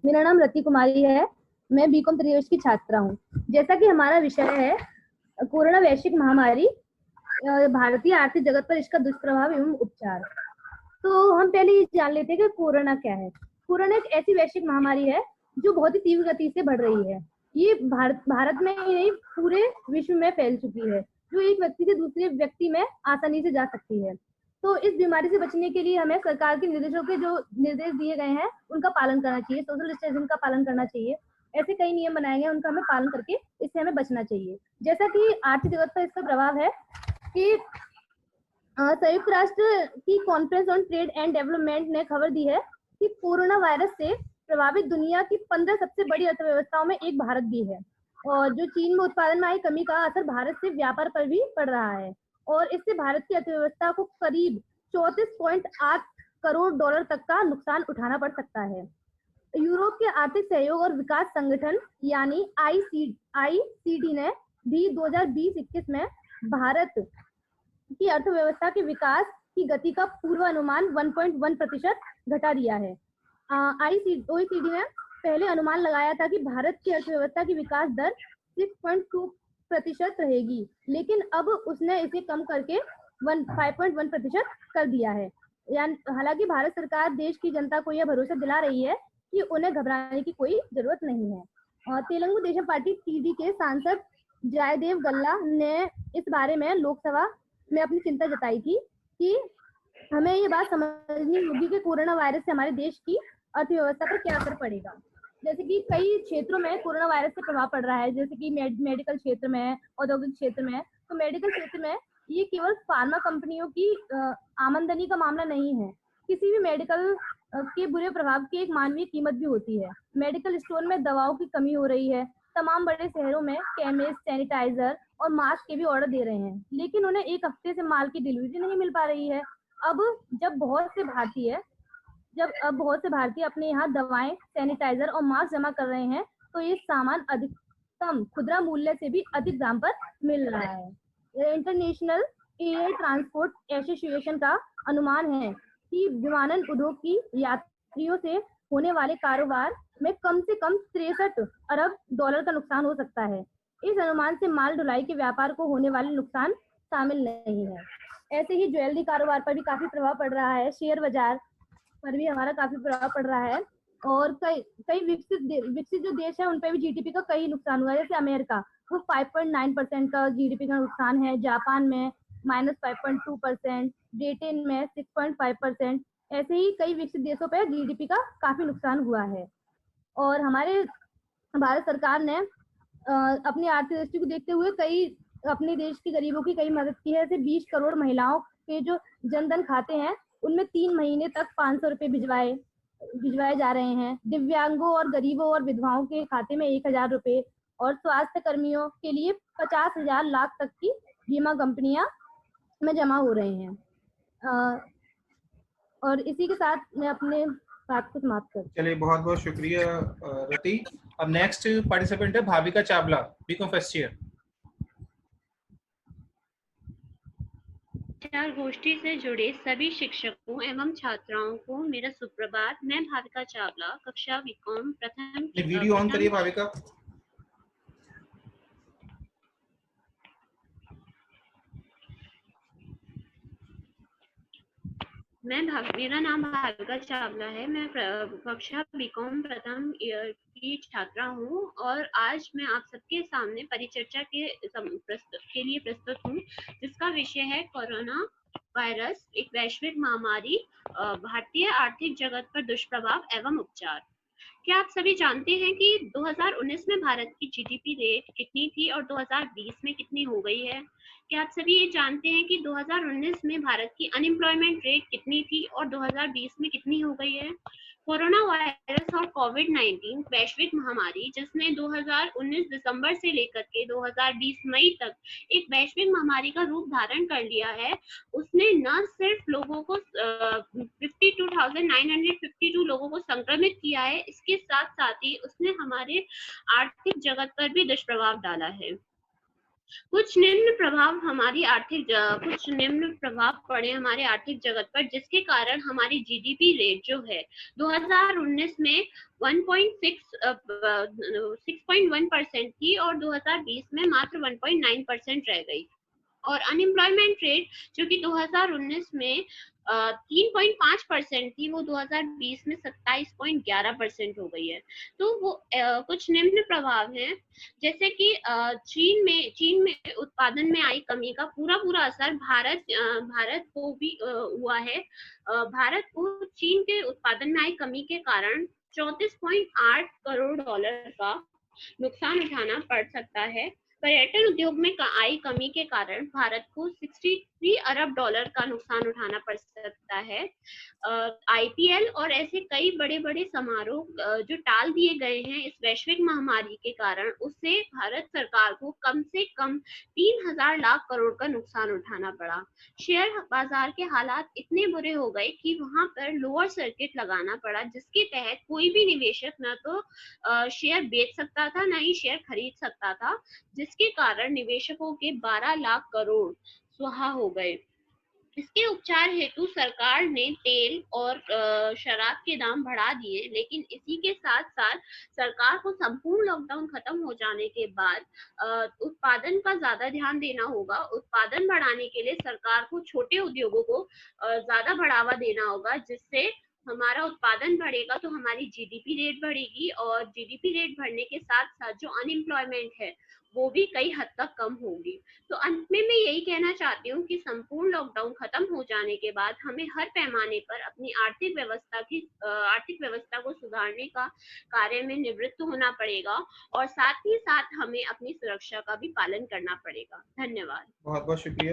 मेरा नाम रति कुमारी है। मैं बीकॉम तृतीय वर्ष की छात्रा हूँ। जैसा कि हमारा विषय है कोरोना वैश्विक महामारी, भारतीय आर्थिक जगत पर इसका दुष्प्रभाव एवं उपचार। तो हम पहले ये जान लेते हैं कि कोरोना क्या है। कोरोना एक ऐसी वैश्विक महामारी है जो बहुत ही तीव्र गति से बढ़ रही है। ये भारत में ही नहीं, पूरे विश्व में फैल चुकी है, जो एक व्यक्ति से दूसरे व्यक्ति में आसानी से जा सकती है। तो इस बीमारी से बचने के लिए हमें सरकार के निर्देशों के जो निर्देश दिए गए हैं उनका पालन करना चाहिए, सोशल डिस्टेंसिंग का पालन करना चाहिए। ऐसे कई नियम बनाए गए, उनका हमें पालन करके इससे हमें बचना चाहिए। जैसा कि आर्थिक जगत पर इसका प्रभाव है कि संयुक्त राष्ट्र की conference on trade and development ने खबर दी है कि कोरोना वायरस से प्रभावित दुनिया की 15 सबसे बड़ी अर्थव्यवस्थाओं में एक भारत भी है। और जो चीन में उत्पादन में आई कमी का असर भारत से व्यापार पर भी पड़ रहा है, और इससे भारत की अर्थव्यवस्था को करीब 34.8 करोड़ डॉलर तक का नुकसान उठाना पड़ सकता है। यूरोप के आर्थिक सहयोग और विकास संगठन यानी आईसीडी ने भी 2020-21 में भारत की अर्थव्यवस्था के विकास की गति का पूर्वानुमान 1.1% घटा दिया है। ओईसीडी ने पहले अनुमान लगाया था कि भारत की अर्थव्यवस्था की विकास दर 6.2% रहेगी, लेकिन अब उसने इसे कम करके 5.1% कर दिया है। हालांकि भारत सरकार देश की जनता को यह भरोसा दिला रही है कि उन्हें घबराने की कोई जरूरत नहीं है। तेलुगु देशम पार्टी टीडी के सांसद जयदेव गल्ला ने इस बारे में लोकसभा में अपनी चिंता जताई थी कि हमें ये बात समझनी होगी कि कोरोना वायरस से हमारे देश की अर्थव्यवस्था पर क्या असर पड़ेगा। जैसे कि कई क्षेत्रों में कोरोना वायरस से प्रभाव पड़ रहा है, जैसे कि मेडिकल क्षेत्र में, औद्योगिक क्षेत्र में। तो मेडिकल क्षेत्र में ये केवल फार्मा कंपनियों की आमदनी का मामला नहीं है, किसी भी मेडिकल के बुरे प्रभाव की एक मानवीय कीमत भी होती है। मेडिकल स्टोर में दवाओं की कमी हो रही है। तमाम बड़े शहरों में केमिस्ट, सैनिटाइजर और मास्क के भी ऑर्डर दे रहे हैं, लेकिन उन्हें एक हफ्ते से माल की डिलीवरी नहीं मिल पा रही है। अब बहुत से भारतीय अपने यहाँ दवाएं, सैनिटाइजर और मास्क जमा कर रहे हैं, तो ये सामान अधिकतम खुदरा मूल्य से भी अधिक दाम पर मिल रहा है। इंटरनेशनल एयर ट्रांसपोर्ट एसोसिएशन का अनुमान है कि विमानन उद्योग की यात्रियों से होने वाले कारोबार में कम से कम 63 अरब डॉलर का नुकसान हो सकता है। इस अनुमान से माल ढुलाई के व्यापार को होने वाले नुकसान शामिल नहीं है। ऐसे ही ज्वेलरी कारोबार पर भी काफी प्रभाव पड़ रहा है, शेयर बाजार पर भी हमारा काफी प्रभाव पड़ रहा है, और कई विकसित जो देश है उन पर भी जीडीपी का कई नुकसान हुआ है। जैसे अमेरिका, वो 5.9% का जीडीपी का नुकसान है। जापान में -5.2%, ब्रिटेन में 6.5%। ऐसे ही कई विकसित देशों पर जीडीपी का काफी नुकसान हुआ है। और हमारे भारत सरकार ने अपनी आर्थिक दृष्टि को देखते हुए अपने देश के गरीबों की कई मदद की है। जैसे 20 करोड़ महिलाओं के जो जनधन खाते हैं उनमें 3 महीने तक 500 रुपए भिजवाए जा रहे हैं। दिव्यांगों और गरीबों और विधवाओं के खाते में 1000 रुपए, और स्वास्थ्य कर्मियों के लिए 50,000 लाख तक की बीमा कंपनियां में जमा हो रहे हैं। और इसी के साथ मैं अपने बात को समाप्त करती हूँ। चलिए, बहुत बहुत शुक्रिया रति। अब नेक्स्ट पार्टिसिपेंट है Bhavika Chawla, BCom first year. गोष्ठी से जुड़े सभी शिक्षकों एवं छात्राओं को मेरा सुप्रभात। मैं भाविका चावला, कक्षा बीकॉम प्रथम। वीडियो ऑन करिए भाविका। मेरा नाम भाविका चावला है। मैं कक्षा बीकॉम प्रथम ईयर की छात्रा हूँ, और आज मैं आप सबके सामने परिचर्चा के लिए प्रस्तुत हूँ, जिसका विषय है कोरोना वायरस, एक वैश्विक महामारी, भारतीय आर्थिक जगत पर दुष्प्रभाव एवं उपचार। क्या आप सभी जानते हैं कि 2019 में भारत की जीडीपी रेट कितनी थी और 2020 में कितनी हो गई है? क्या आप सभी ये जानते हैं कि 2019 में भारत की अनएम्प्लॉयमेंट रेट कितनी थी और 2020 में कितनी हो गई है? कोरोना वायरस और कोविड-19 वैश्विक महामारी, जिसने 2019 दिसंबर से लेकर के 2020 मई तक एक वैश्विक महामारी का रूप धारण कर लिया है, उसने न सिर्फ लोगों को 52,952 लोगों को संक्रमित किया है, इसके साथ साथ ही उसने हमारे आर्थिक जगत पर भी दुष्प्रभाव डाला है। कुछ निम्न प्रभाव पड़े हमारे आर्थिक जगत पर, जिसके कारण हमारी जीडीपी रेट जो है 2019 में 6.1% थी और 2020 में मात्र 1.9% रह गई। और अनएम्प्लॉयमेंट रेट जो कि 2019 में 3.5% थी, वो 2020 में 27.11% हो गई है। तो वो कुछ निम्न प्रभाव हैं, जैसे कि चीन में उत्पादन में आई कमी का पूरा असर भारत को भी हुआ है। भारत को चीन के उत्पादन में आई कमी के कारण 34.8 करोड़ डॉलर का नुकसान उठाना पड़ सकता है। पर्यटन उद्योग में आई कमी के कारण भारत को 63 अरब डॉलर का नुकसान उठाना पड़ सकता है। आईपीएल और ऐसे कई बड़े बड़े समारोह जो टाल दिए गए हैं इस वैश्विक महामारी के कारण, उससे भारत सरकार को कम से कम 3000 लाख करोड़ का नुकसान उठाना पड़ा। शेयर बाजार के हालात इतने बुरे हो गए कि वहां पर लोअर सर्किट लगाना पड़ा, जिसके तहत कोई भी निवेशक न तो शेयर बेच सकता था, न ही शेयर खरीद सकता था, जिसके कारण निवेशकों के 12 लाख करोड़ स्वाहा हो गए। इसके उपचार हेतु सरकार ने तेल और शराब के दाम बढ़ा दिए, लेकिन इसी के साथ साथ सरकार को संपूर्ण लॉकडाउन खत्म हो जाने के बाद उत्पादन का ज्यादा ध्यान देना होगा। उत्पादन बढ़ाने के लिए सरकार को छोटे उद्योगों को ज्यादा बढ़ावा देना होगा, जिससे हमारा उत्पादन बढ़ेगा तो हमारी जीडीपी रेट बढ़ेगी, और जीडीपी रेट बढ़ने के साथ साथ जो अनएम्प्लॉयमेंट है वो भी कई हद तक कम होगी। तो अंत में मैं यही कहना चाहती हूँ कि संपूर्ण लॉकडाउन खत्म हो जाने के बाद हमें हर पैमाने पर अपनी आर्थिक व्यवस्था को सुधारने का कार्य में निवृत्त होना पड़ेगा, और साथ ही साथ हमें अपनी सुरक्षा का भी पालन करना पड़ेगा। धन्यवाद। बहुत बहुत शुक्रिया।